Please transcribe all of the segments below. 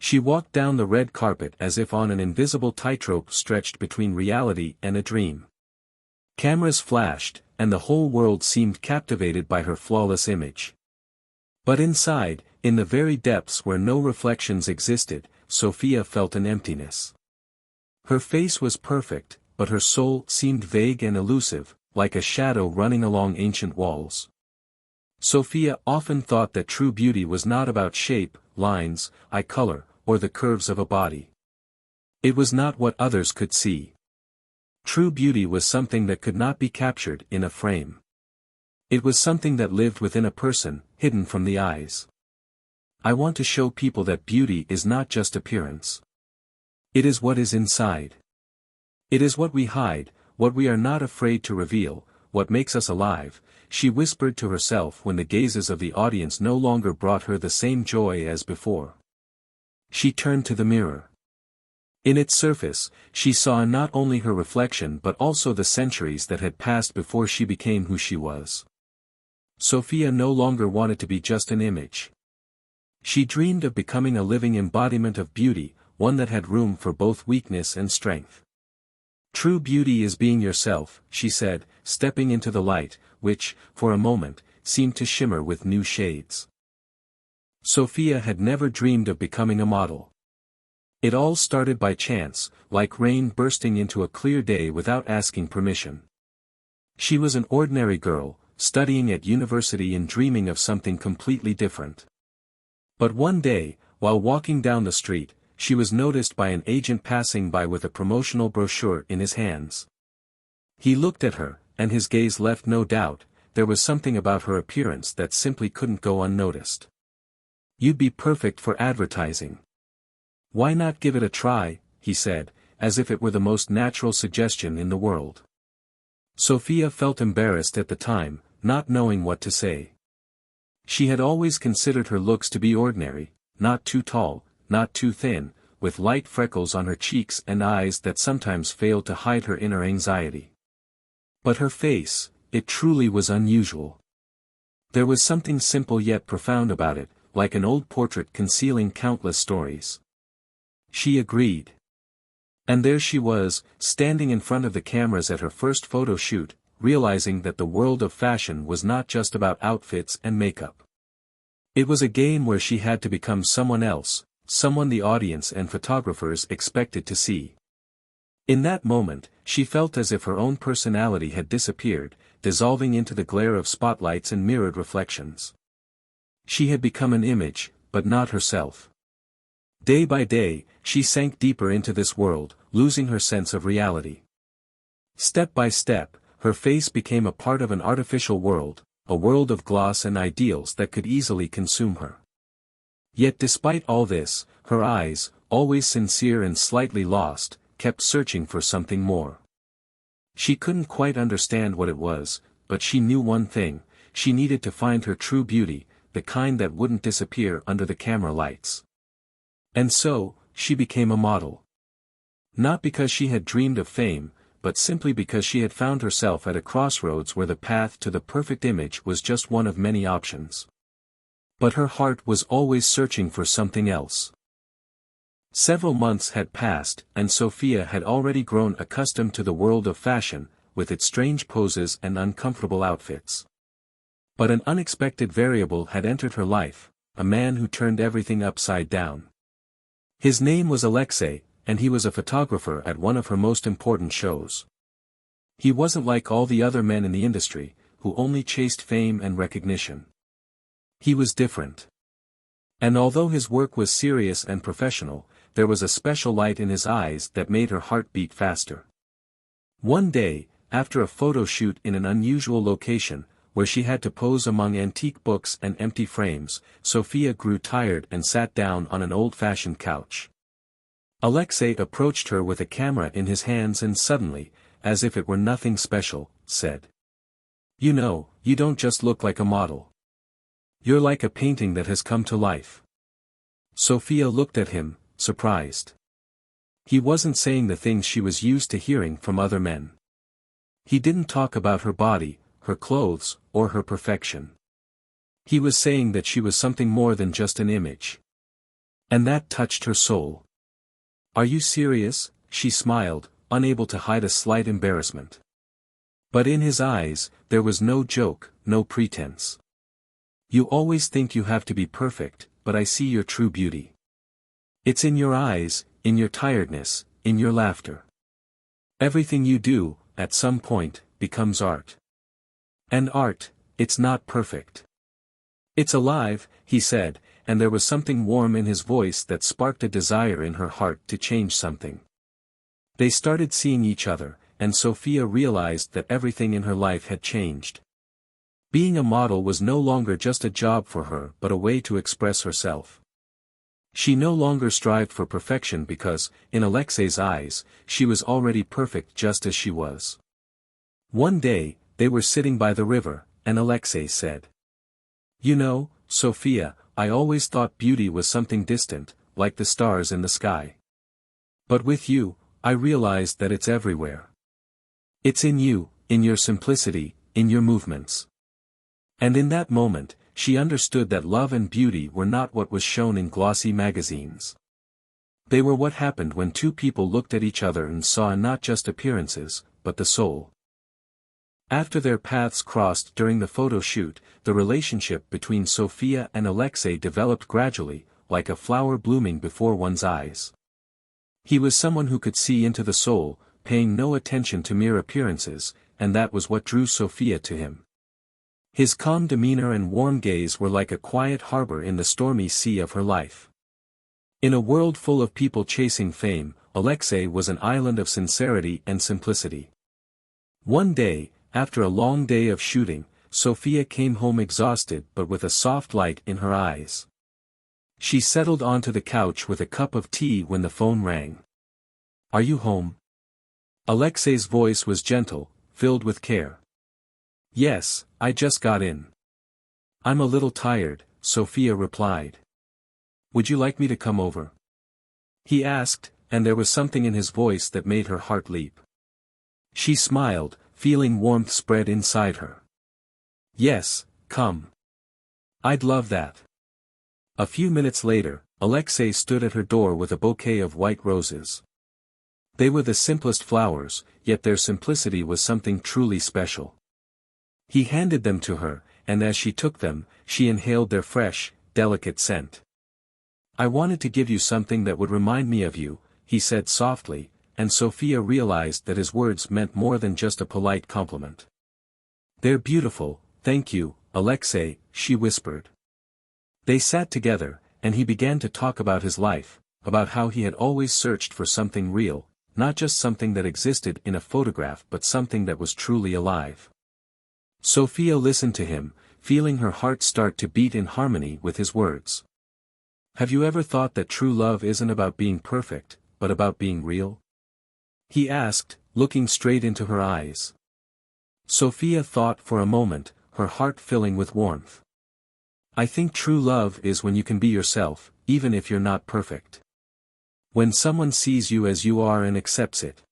She walked down the red carpet as if on an invisible tightrope stretched between reality and a dream. Cameras flashed, and the whole world seemed captivated by her flawless image. But inside, in the very depths where no reflections existed, Sophia felt an emptiness. Her face was perfect, but her soul seemed vague and elusive, like a shadow running along ancient walls. Sophia often thought that true beauty was not about shape, lines, eye color, or the curves of a body. It was not what others could see. True beauty was something that could not be captured in a frame. It was something that lived within a person, hidden from the eyes. I want to show people that beauty is not just appearance. It is what is inside. It is what we hide, what we are not afraid to reveal, what makes us alive, she whispered to herself when the gazes of the audience no longer brought her the same joy as before. She turned to the mirror. In its surface, she saw not only her reflection but also the centuries that had passed before she became who she was. Sophia no longer wanted to be just an image. She dreamed of becoming a living embodiment of beauty, one that had room for both weakness and strength. True beauty is being yourself, she said, stepping into the light, which, for a moment, seemed to shimmer with new shades. Sophia had never dreamed of becoming a model. It all started by chance, like rain bursting into a clear day without asking permission. She was an ordinary girl, studying at university and dreaming of something completely different. But one day, while walking down the street, she was noticed by an agent passing by with a promotional brochure in his hands. He looked at her, and his gaze left no doubt, there was something about her appearance that simply couldn't go unnoticed. "You'd be perfect for advertising. Why not give it a try?" he said, as if it were the most natural suggestion in the world. Sophia felt embarrassed at the time, not knowing what to say. She had always considered her looks to be ordinary, not too tall, not too thin, with light freckles on her cheeks and eyes that sometimes failed to hide her inner anxiety. But her face, it truly was unusual. There was something simple yet profound about it, like an old portrait concealing countless stories. She agreed. And there she was, standing in front of the cameras at her first photo shoot, realizing that the world of fashion was not just about outfits and makeup. It was a game where she had to become someone else, someone the audience and photographers expected to see. In that moment, she felt as if her own personality had disappeared, dissolving into the glare of spotlights and mirrored reflections. She had become an image, but not herself. Day by day, she sank deeper into this world, losing her sense of reality. Step by step, her face became a part of an artificial world, a world of gloss and ideals that could easily consume her. Yet despite all this, her eyes, always sincere and slightly lost, kept searching for something more. She couldn't quite understand what it was, but she knew one thing, she needed to find her true beauty, the kind that wouldn't disappear under the camera lights. And so, she became a model. Not because she had dreamed of fame, but simply because she had found herself at a crossroads where the path to the perfect image was just one of many options. But her heart was always searching for something else. Several months had passed, and Sophia had already grown accustomed to the world of fashion, with its strange poses and uncomfortable outfits. But an unexpected variable had entered her life, a man who turned everything upside down. His name was Alexei, and he was a photographer at one of her most important shows. He wasn't like all the other men in the industry, who only chased fame and recognition. He was different. And although his work was serious and professional, there was a special light in his eyes that made her heart beat faster. One day, after a photo shoot in an unusual location, where she had to pose among antique books and empty frames, Sophia grew tired and sat down on an old-fashioned couch. Alexei approached her with a camera in his hands and suddenly, as if it were nothing special, said, "You know, you don't just look like a model. You're like a painting that has come to life." Sophia looked at him, surprised. He wasn't saying the things she was used to hearing from other men. He didn't talk about her body, her clothes, or her perfection. He was saying that she was something more than just an image. And that touched her soul. "Are you serious?" she smiled, unable to hide a slight embarrassment. But in his eyes, there was no joke, no pretense. "You always think you have to be perfect, but I see your true beauty. It's in your eyes, in your tiredness, in your laughter. Everything you do, at some point, becomes art. And art, it's not perfect. It's alive," he said, and there was something warm in his voice that sparked a desire in her heart to change something. They started seeing each other, and Sophia realized that everything in her life had changed. Being a model was no longer just a job for her but a way to express herself. She no longer strived for perfection because, in Alexei's eyes, she was already perfect just as she was. One day, they were sitting by the river, and Alexei said, "You know, Sophia, I always thought beauty was something distant, like the stars in the sky. But with you, I realized that it's everywhere. It's in you, in your simplicity, in your movements." And in that moment, she understood that love and beauty were not what was shown in glossy magazines. They were what happened when two people looked at each other and saw not just appearances, but the soul. After their paths crossed during the photo shoot, the relationship between Sophia and Alexei developed gradually, like a flower blooming before one's eyes. He was someone who could see into the soul, paying no attention to mere appearances, and that was what drew Sophia to him. His calm demeanor and warm gaze were like a quiet harbor in the stormy sea of her life. In a world full of people chasing fame, Alexei was an island of sincerity and simplicity. One day, after a long day of shooting, Sophia came home exhausted but with a soft light in her eyes. She settled onto the couch with a cup of tea when the phone rang. "Are you home?" Alexei's voice was gentle, filled with care. "Yes, I just got in." "I'm a little tired," Sophia replied. "Would you like me to come over?" he asked, and there was something in his voice that made her heart leap. She smiled, feeling warmth spread inside her. "Yes, come. I'd love that." A few minutes later, Alexei stood at her door with a bouquet of white roses. They were the simplest flowers, yet their simplicity was something truly special. He handed them to her, and as she took them, she inhaled their fresh, delicate scent. "I wanted to give you something that would remind me of you," he said softly, and Sophia realized that his words meant more than just a polite compliment. "They're beautiful, thank you, Alexei," she whispered. They sat together, and he began to talk about his life, about how he had always searched for something real, not just something that existed in a photograph but something that was truly alive. Sophia listened to him, feeling her heart start to beat in harmony with his words. "Have you ever thought that true love isn't about being perfect, but about being real?" he asked, looking straight into her eyes. Sophia thought for a moment, her heart filling with warmth. "I think true love is when you can be yourself, even if you're not perfect. When someone sees you as you are and accepts it."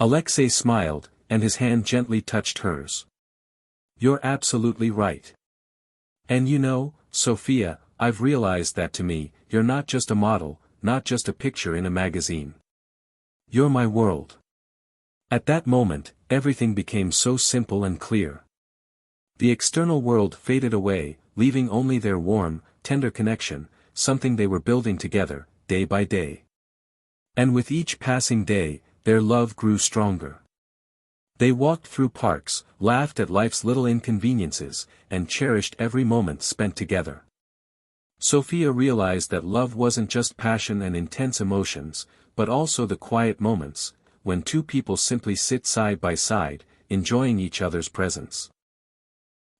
Alexei smiled, and his hand gently touched hers. "You're absolutely right. And you know, Sophia, I've realized that to me, you're not just a model, not just a picture in a magazine. You're my world." At that moment, everything became so simple and clear. The external world faded away, leaving only their warm, tender connection, something they were building together, day by day. And with each passing day, their love grew stronger. They walked through parks, laughed at life's little inconveniences, and cherished every moment spent together. Sophia realized that love wasn't just passion and intense emotions, but also the quiet moments, when two people simply sit side by side, enjoying each other's presence.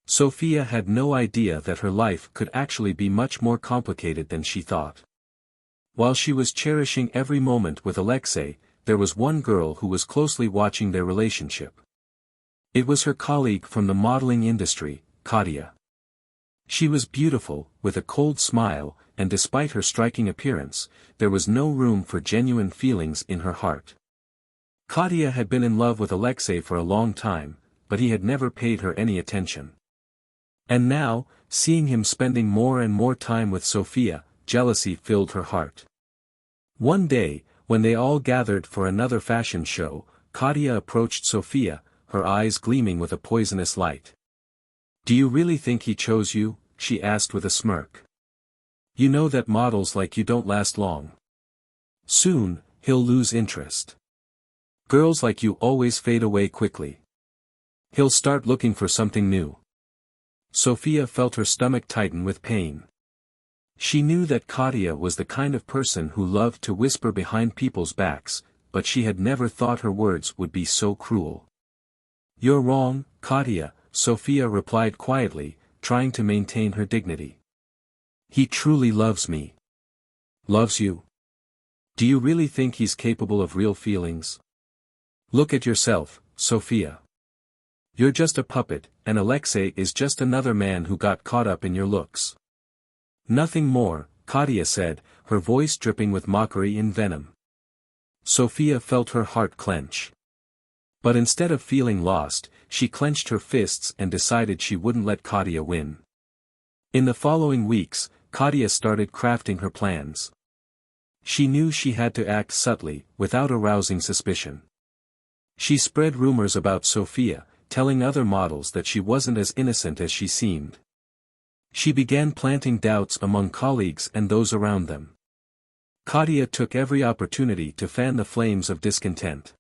Sophia had no idea that her life could actually be much more complicated than she thought. While she was cherishing every moment with Alexei, there was one girl who was closely watching their relationship. It was her colleague from the modeling industry, Katya. She was beautiful, with a cold smile, and despite her striking appearance, there was no room for genuine feelings in her heart. Katya had been in love with Alexei for a long time, but he had never paid her any attention. And now, seeing him spending more and more time with Sophia, jealousy filled her heart. One day, when they all gathered for another fashion show, Katia approached Sophia, her eyes gleaming with a poisonous light. "Do you really think he chose you?" she asked with a smirk. "You know that models like you don't last long. Soon, he'll lose interest. Girls like you always fade away quickly. He'll start looking for something new." Sophia felt her stomach tighten with pain. She knew that Katia was the kind of person who loved to whisper behind people's backs, but she had never thought her words would be so cruel. "You're wrong, Katia," Sophia replied quietly, trying to maintain her dignity. "He truly loves me." "Loves you? Do you really think he's capable of real feelings? Look at yourself, Sophia. You're just a puppet, and Alexei is just another man who got caught up in your looks." "Nothing more," Katia said, her voice dripping with mockery and venom. Sophia felt her heart clench. But instead of feeling lost, she clenched her fists and decided she wouldn't let Katia win. In the following weeks, Katia started crafting her plans. She knew she had to act subtly, without arousing suspicion. She spread rumors about Sophia, telling other models that she wasn't as innocent as she seemed. She began planting doubts among colleagues and those around them. Katia took every opportunity to fan the flames of discontent.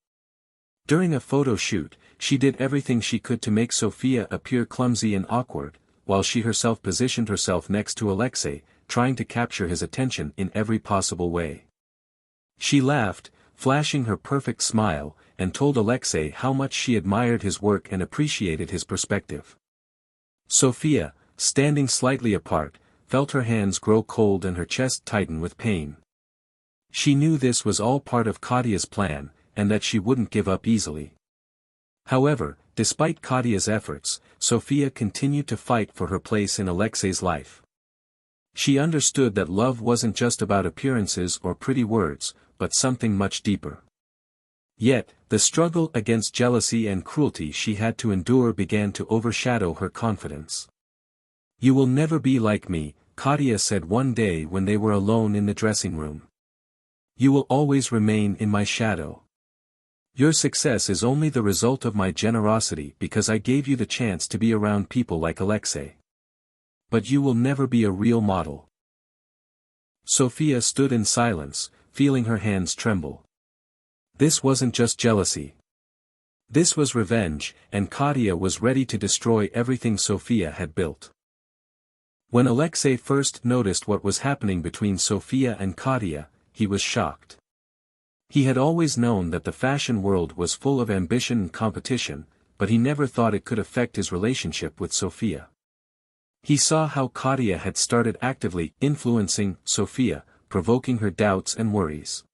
During a photo shoot, she did everything she could to make Sophia appear clumsy and awkward, while she herself positioned herself next to Alexei, trying to capture his attention in every possible way. She laughed, flashing her perfect smile, and told Alexei how much she admired his work and appreciated his perspective. Sophia, standing slightly apart, felt her hands grow cold and her chest tighten with pain. She knew this was all part of Katia's plan, and that she wouldn't give up easily. However, despite Katia's efforts, Sophia continued to fight for her place in Alexei's life. She understood that love wasn't just about appearances or pretty words, but something much deeper. Yet, the struggle against jealousy and cruelty she had to endure began to overshadow her confidence. "You will never be like me," Katia said one day when they were alone in the dressing room. "You will always remain in my shadow. Your success is only the result of my generosity because I gave you the chance to be around people like Alexei. But you will never be a real model." Sophia stood in silence, feeling her hands tremble. This wasn't just jealousy. This was revenge, and Katia was ready to destroy everything Sophia had built. When Alexei first noticed what was happening between Sophia and Katia, he was shocked. He had always known that the fashion world was full of ambition and competition, but he never thought it could affect his relationship with Sophia. He saw how Katia had started actively influencing Sophia, provoking her doubts and worries.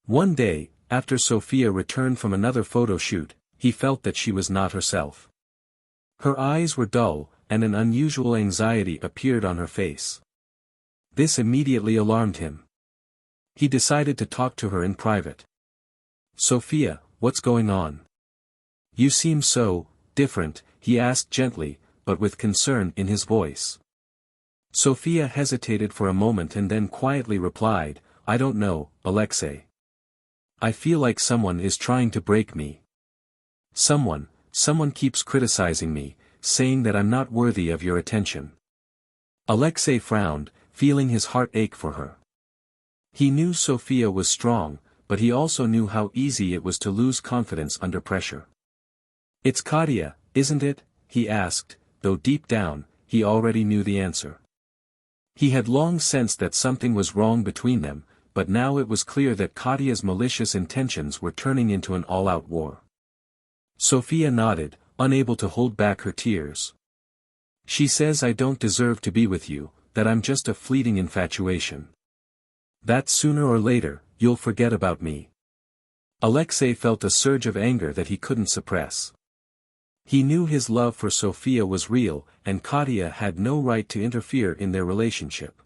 One day, after Sophia returned from another photo shoot, he felt that she was not herself. Her eyes were dull, and an unusual anxiety appeared on her face. This immediately alarmed him. He decided to talk to her in private. "Sophia, what's going on? You seem so different," he asked gently, but with concern in his voice. Sophia hesitated for a moment and then quietly replied, "I don't know, Alexei. I feel like someone is trying to break me. Someone keeps criticizing me, saying that I'm not worthy of your attention." Alexei frowned, feeling his heart ache for her. He knew Sophia was strong, but he also knew how easy it was to lose confidence under pressure. "It's Katia, isn't it?" he asked, though deep down, he already knew the answer. He had long sensed that something was wrong between them, but now it was clear that Katia's malicious intentions were turning into an all-out war. Sophia nodded, unable to hold back her tears. "She says I don't deserve to be with you, that I'm just a fleeting infatuation. That sooner or later, you'll forget about me." Alexei felt a surge of anger that he couldn't suppress. He knew his love for Sophia was real, and Katia had no right to interfere in their relationship.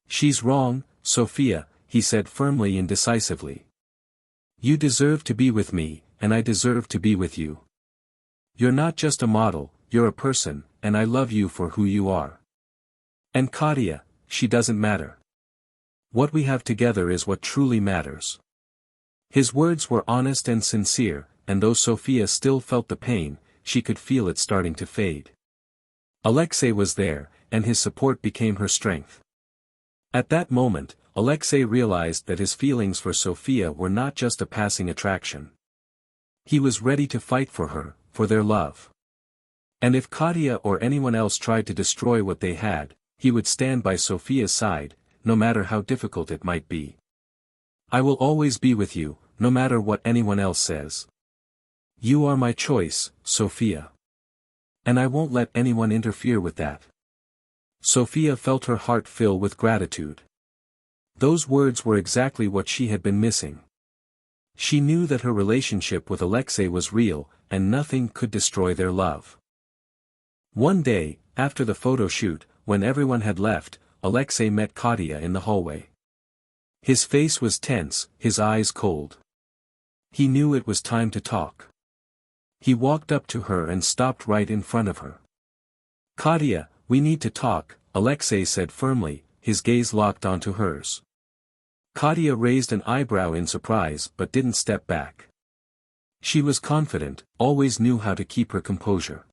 "She's wrong, Sophia," he said firmly and decisively. "You deserve to be with me, and I deserve to be with you. You're not just a model, you're a person, and I love you for who you are. And Katia, she doesn't matter." What we have together is what truly matters. His words were honest and sincere, and though Sophia still felt the pain, she could feel it starting to fade. Alexei was there, and his support became her strength. At that moment, Alexei realized that his feelings for Sophia were not just a passing attraction. He was ready to fight for her, for their love. And if Katya or anyone else tried to destroy what they had, he would stand by Sophia's side, no matter how difficult it might be. I will always be with you, no matter what anyone else says. You are my choice, Sophia. And I won't let anyone interfere with that. Sophia felt her heart fill with gratitude. Those words were exactly what she had been missing. She knew that her relationship with Alexei was real, and nothing could destroy their love. One day, after the photo shoot, when everyone had left, Alexei met Katya in the hallway. His face was tense, his eyes cold. He knew it was time to talk. He walked up to her and stopped right in front of her. Katya, we need to talk, Alexei said firmly, his gaze locked onto hers. Katya raised an eyebrow in surprise but didn't step back. She was confident, always knew how to keep her composure.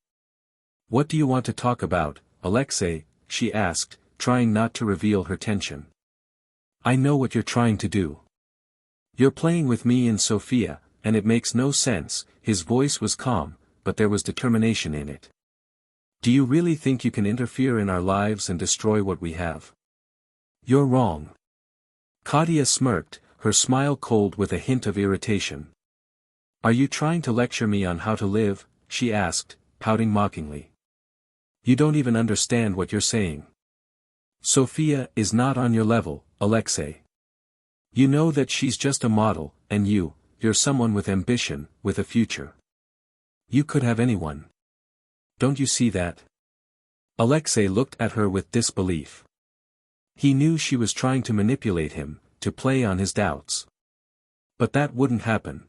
What do you want to talk about, Alexei? She asked, trying not to reveal her tension. I know what you're trying to do. You're playing with me and Sophia, and it makes no sense. His voice was calm, but there was determination in it. Do you really think you can interfere in our lives and destroy what we have? You're wrong. Katya smirked, her smile cold with a hint of irritation. Are you trying to lecture me on how to live? She asked, pouting mockingly. You don't even understand what you're saying. Sophia is not on your level, Alexei. You know that she's just a model, and you're someone with ambition, with a future. You could have anyone. Don't you see that? Alexei looked at her with disbelief. He knew she was trying to manipulate him, to play on his doubts. But that wouldn't happen.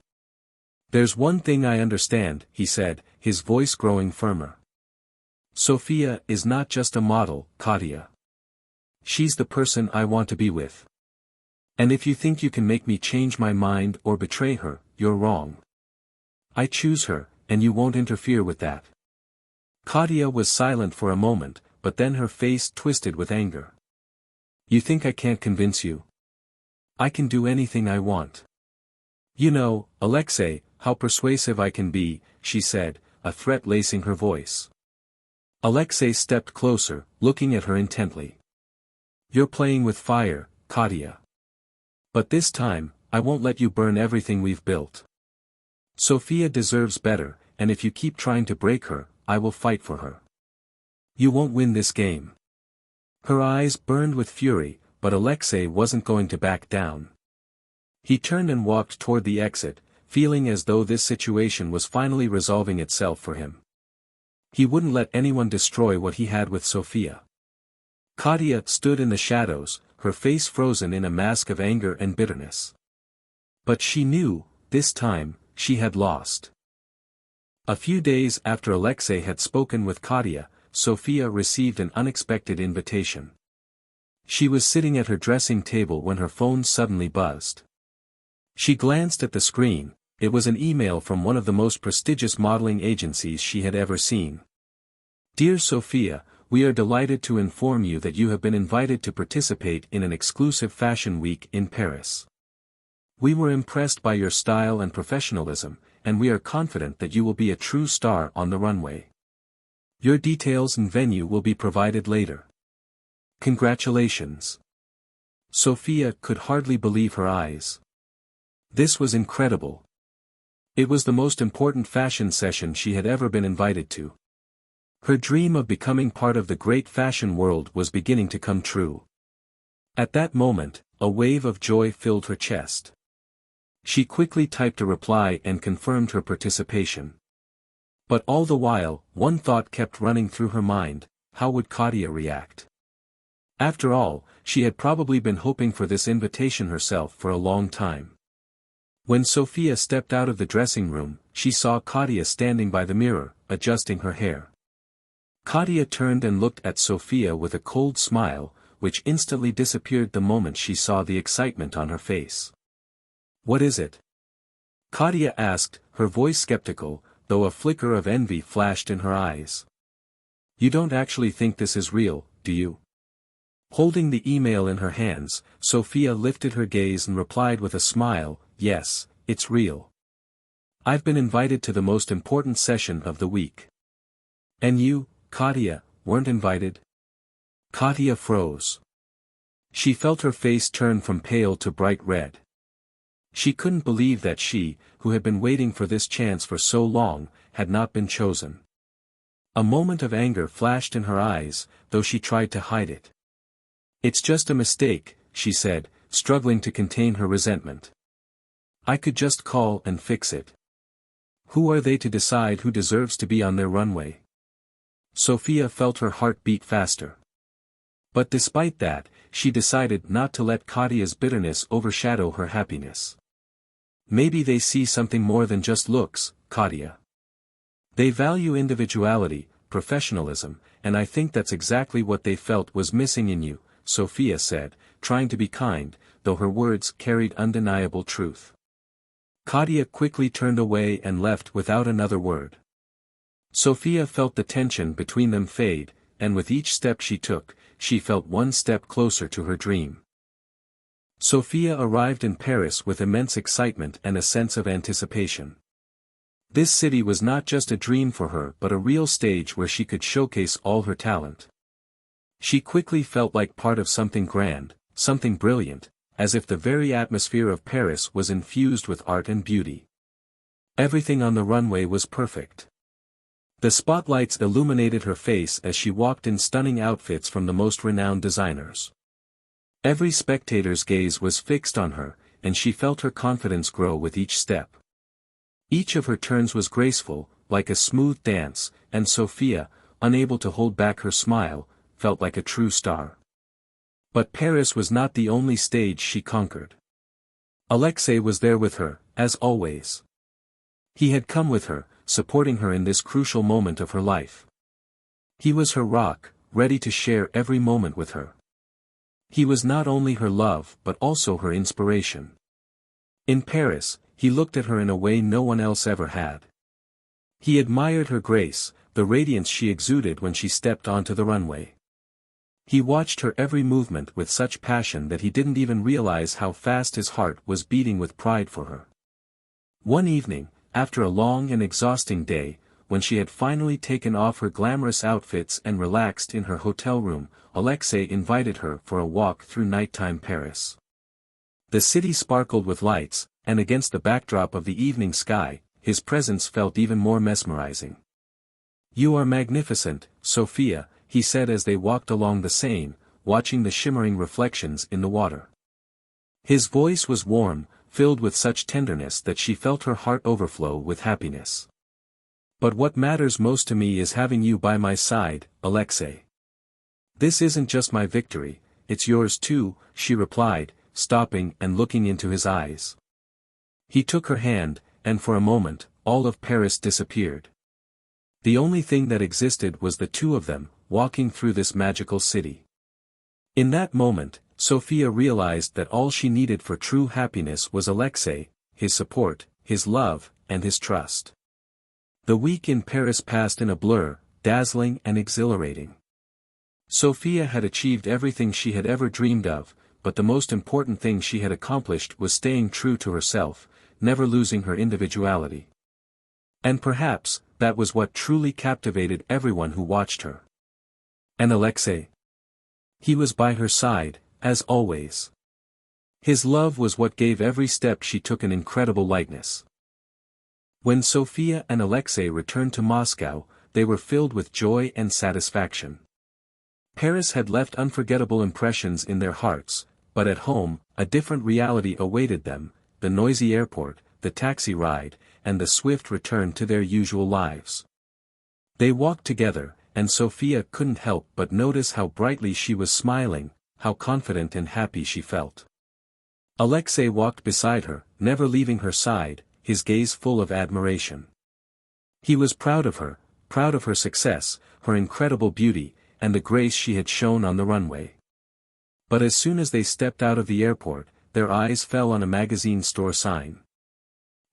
There's one thing I understand, he said, his voice growing firmer. Sophia is not just a model, Katya. She's the person I want to be with. And if you think you can make me change my mind or betray her, you're wrong. I choose her, and you won't interfere with that. Katya was silent for a moment, but then her face twisted with anger. You think I can't convince you? I can do anything I want. You know, Alexei, how persuasive I can be, she said, a threat lacing her voice. Alexei stepped closer, looking at her intently. You're playing with fire, Katya. But this time, I won't let you burn everything we've built. Sophia deserves better, and if you keep trying to break her, I will fight for her. You won't win this game. Her eyes burned with fury, but Alexei wasn't going to back down. He turned and walked toward the exit, feeling as though this situation was finally resolving itself for him. He wouldn't let anyone destroy what he had with Sophia. Katya stood in the shadows, her face frozen in a mask of anger and bitterness. But she knew, this time, she had lost. A few days after Alexei had spoken with Katya, Sophia received an unexpected invitation. She was sitting at her dressing table when her phone suddenly buzzed. She glanced at the screen. It was an email from one of the most prestigious modeling agencies she had ever seen. Dear Sophia, we are delighted to inform you that you have been invited to participate in an exclusive fashion week in Paris. We were impressed by your style and professionalism, and we are confident that you will be a true star on the runway. Your details and venue will be provided later. Congratulations. Sophia could hardly believe her eyes. This was incredible. It was the most important fashion session she had ever been invited to. Her dream of becoming part of the great fashion world was beginning to come true. At that moment, a wave of joy filled her chest. She quickly typed a reply and confirmed her participation. But all the while, one thought kept running through her mind: how would Katya react? After all, she had probably been hoping for this invitation herself for a long time. When Sophia stepped out of the dressing room, she saw Katya standing by the mirror, adjusting her hair. Katya turned and looked at Sophia with a cold smile, which instantly disappeared the moment she saw the excitement on her face. "What is it?" Katia asked, her voice skeptical, though a flicker of envy flashed in her eyes. "You don't actually think this is real, do you?" Holding the email in her hands, Sophia lifted her gaze and replied with a smile, "Yes, it's real. I've been invited to the most important session of the week." "And you, Katia, weren't invited?" Katia froze. She felt her face turn from pale to bright red. She couldn't believe that she, who had been waiting for this chance for so long, had not been chosen. A moment of anger flashed in her eyes, though she tried to hide it. "It's just a mistake," she said, struggling to contain her resentment. "I could just call and fix it. Who are they to decide who deserves to be on their runway?" Sophia felt her heart beat faster. But despite that, she decided not to let Katia's bitterness overshadow her happiness. "Maybe they see something more than just looks, Katia. They value individuality, professionalism, and I think that's exactly what they felt was missing in you," Sophia said, trying to be kind, though her words carried undeniable truth. Katia quickly turned away and left without another word. Sophia felt the tension between them fade, and with each step she took, she felt one step closer to her dream. Sophia arrived in Paris with immense excitement and a sense of anticipation. This city was not just a dream for her but a real stage where she could showcase all her talent. She quickly felt like part of something grand, something brilliant, as if the very atmosphere of Paris was infused with art and beauty. Everything on the runway was perfect. The spotlights illuminated her face as she walked in stunning outfits from the most renowned designers. Every spectator's gaze was fixed on her, and she felt her confidence grow with each step. Each of her turns was graceful, like a smooth dance, and Sophia, unable to hold back her smile, felt like a true star. But Paris was not the only stage she conquered. Alexei was there with her, as always. He had come with her, supporting her in this crucial moment of her life. He was her rock, ready to share every moment with her. He was not only her love but also her inspiration. In Paris, he looked at her in a way no one else ever had. He admired her grace, the radiance she exuded when she stepped onto the runway. He watched her every movement with such passion that he didn't even realize how fast his heart was beating with pride for her. One evening, after a long and exhausting day, when she had finally taken off her glamorous outfits and relaxed in her hotel room, Alexei invited her for a walk through nighttime Paris. The city sparkled with lights, and against the backdrop of the evening sky, his presence felt even more mesmerizing. "You are magnificent, Sophia," he said as they walked along the Seine, watching the shimmering reflections in the water. His voice was warm, filled with such tenderness that she felt her heart overflow with happiness. "But what matters most to me is having you by my side, Alexei. This isn't just my victory, it's yours too," she replied, stopping and looking into his eyes. He took her hand, and for a moment, all of Paris disappeared. The only thing that existed was the two of them, walking through this magical city. In that moment, Sophia realized that all she needed for true happiness was Alexei, his support, his love, and his trust. The week in Paris passed in a blur, dazzling and exhilarating. Sophia had achieved everything she had ever dreamed of, but the most important thing she had accomplished was staying true to herself, never losing her individuality. And perhaps, that was what truly captivated everyone who watched her. And Alexei? He was by her side, as always. His love was what gave every step she took an incredible lightness. When Sophia and Alexei returned to Moscow, they were filled with joy and satisfaction. Paris had left unforgettable impressions in their hearts, but at home, a different reality awaited them: the noisy airport, the taxi ride, and the swift return to their usual lives. They walked together, and Sophia couldn't help but notice how brightly she was smiling, how confident and happy she felt. Alexei walked beside her, never leaving her side, his gaze full of admiration. He was proud of her success, her incredible beauty, and the grace she had shown on the runway. But as soon as they stepped out of the airport, their eyes fell on a magazine store sign.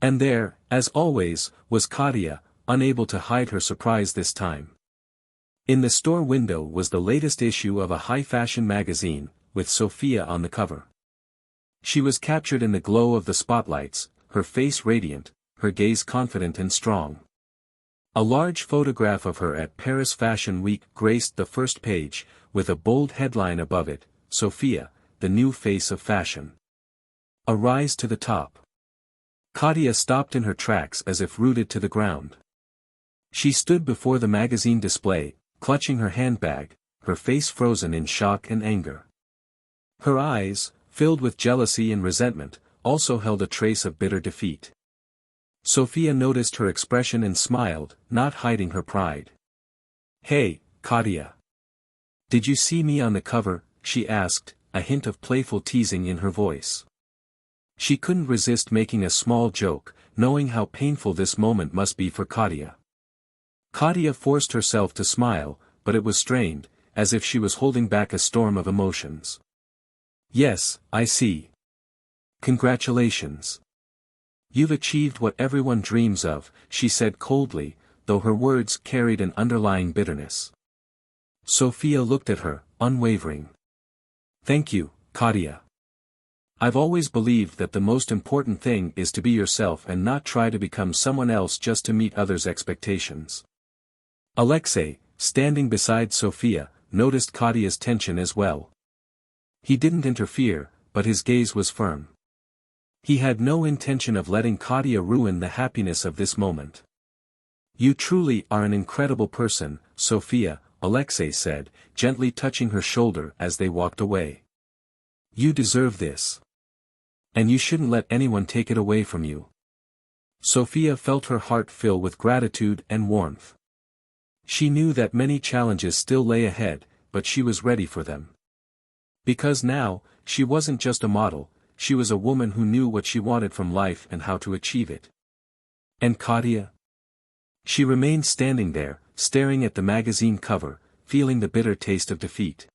And there, as always, was Katia, unable to hide her surprise this time. In the store window was the latest issue of a high-fashion magazine, with Sophia on the cover. She was captured in the glow of the spotlights, her face radiant, her gaze confident and strong. A large photograph of her at Paris Fashion Week graced the first page, with a bold headline above it, "Sophia, the new face of fashion. A rise to the top." Katia stopped in her tracks as if rooted to the ground. She stood before the magazine display, clutching her handbag, her face frozen in shock and anger. Her eyes, filled with jealousy and resentment, also held a trace of bitter defeat. Sophia noticed her expression and smiled, not hiding her pride. "Hey, Katia. Did you see me on the cover?" she asked, a hint of playful teasing in her voice. She couldn't resist making a small joke, knowing how painful this moment must be for Katia. Katia forced herself to smile, but it was strained, as if she was holding back a storm of emotions. "Yes, I see. Congratulations. You've achieved what everyone dreams of," she said coldly, though her words carried an underlying bitterness. Sophia looked at her, unwavering. "Thank you, Katia. I've always believed that the most important thing is to be yourself and not try to become someone else just to meet others' expectations." Alexei, standing beside Sophia, noticed Katia's tension as well. He didn't interfere, but his gaze was firm. He had no intention of letting Katia ruin the happiness of this moment. "You truly are an incredible person, Sophia," Alexei said, gently touching her shoulder as they walked away. "You deserve this. And you shouldn't let anyone take it away from you." Sophia felt her heart fill with gratitude and warmth. She knew that many challenges still lay ahead, but she was ready for them. Because now, she wasn't just a model, she was a woman who knew what she wanted from life and how to achieve it. And Katia? She remained standing there, staring at the magazine cover, feeling the bitter taste of defeat.